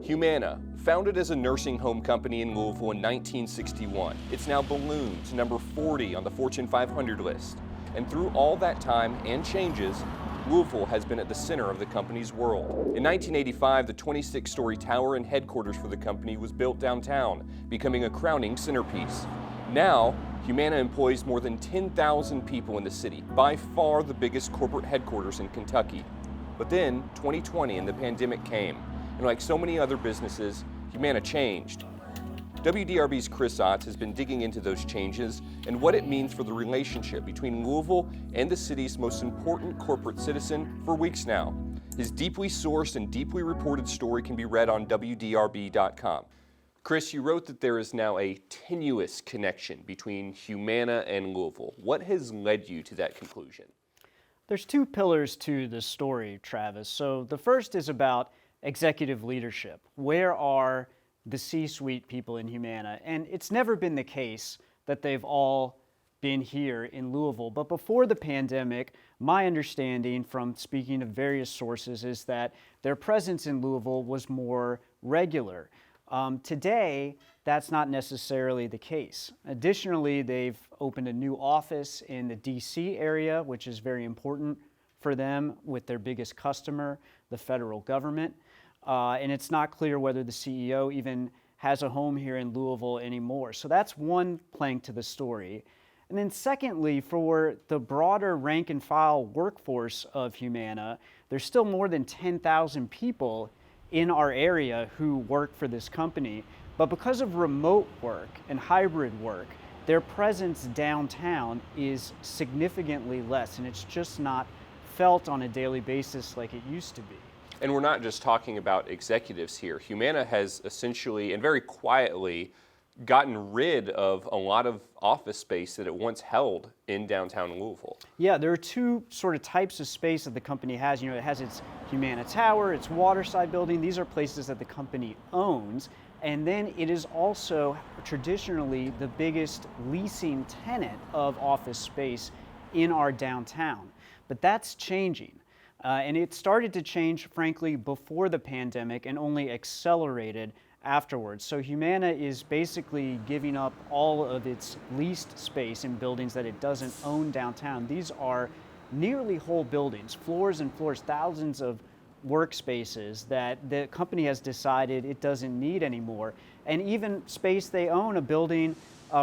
Humana, founded as a nursing home company in Louisville in 1961. It's now ballooned to number 40 on the Fortune 500 list. And through all that time and changes, Louisville has been at the center of the company's world. In 1985, the 26-story tower and headquarters for the company was built downtown, becoming a crowning centerpiece. Now, Humana employs more than 10,000 people in the city, by far the biggest corporate headquarters in Kentucky. But then, 2020 and the pandemic came, and like so many other businesses, Humana changed. WDRB's Chris Otts has been digging into those changes and what it means for the relationship between Louisville and the city's most important corporate citizen for weeks now. His deeply sourced and deeply reported story can be read on WDRB.com. Chris, you wrote that there is now a tenuous connection between Humana and Louisville. What has led you to that conclusion? There's two pillars to this story, Travis. So the first is about executive leadership. Where are the C-suite people in Humana? And it's never been the case that they've all been here in Louisville. But before the pandemic, my understanding from speaking to various sources is that their presence in Louisville was more regular. Today, that's not necessarily the case. Additionally, they've opened a new office in the DC area, which is very important for them with their biggest customer, the federal government. And it's not clear whether the CEO even has a home here in Louisville anymore. So that's one plank to the story. And then secondly, for the broader rank and file workforce of Humana, there's still more than 10,000 people in our area who work for this company. But because of remote work and hybrid work, their presence downtown is significantly less, and it's just not felt on a daily basis like it used to be. And we're not just talking about executives here. Humana has essentially and very quietly gotten rid of a lot of office space that it once held in downtown Louisville. Yeah, there are two sort of types of space that the company has. It has its Humana Tower, its Waterside building. These are places that the company owns. And then it is also traditionally the biggest leasing tenant of office space in our downtown. But that's changing. And it started to change, frankly, before the pandemic and only accelerated afterwards. So Humana is basically giving up all of its leased space in buildings that it doesn't own downtown. These are nearly whole buildings, floors and floors, thousands of workspaces that the company has decided it doesn't need anymore. And even space they own, a building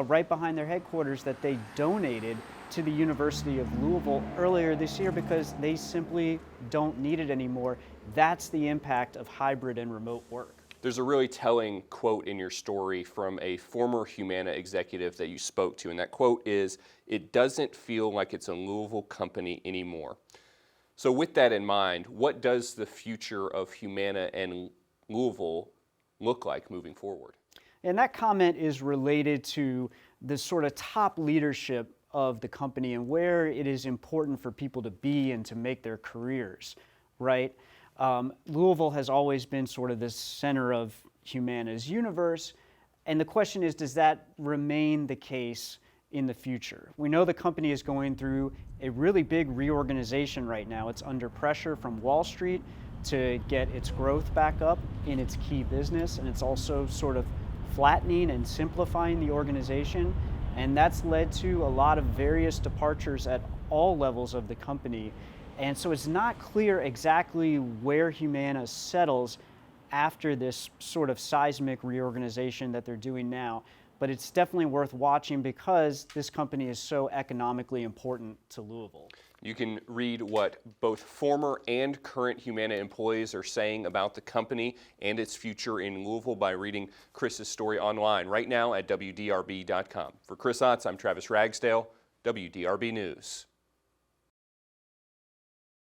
right behind their headquarters that they donated to the University of Louisville earlier this year because they simply don't need it anymore. That's the impact of hybrid and remote work. There's a really telling quote in your story from a former Humana executive that you spoke to, and that quote is, "It doesn't feel like it's a Louisville company anymore." So with that in mind, what does the future of Humana and Louisville look like moving forward? And that comment is related to the sort of top leadership of the company and where it is important for people to be and to make their careers, right? Louisville has always been sort of the center of Humana's universe, and the question is, does that remain the case in the future? We know the company is going through a really big reorganization right now. It's under pressure from Wall Street to get its growth back up in its key business, and it's also sort of flattening and simplifying the organization, and that's led to a lot of various departures at all levels of the company. And so it's not clear exactly where Humana settles after this sort of seismic reorganization that they're doing now, but it's definitely worth watching because this company is so economically important to Louisville. You can read what both former and current Humana employees are saying about the company and its future in Louisville by reading Chris's story online right now at WDRB.com. For Chris Otts, I'm Travis Ragsdale, WDRB News.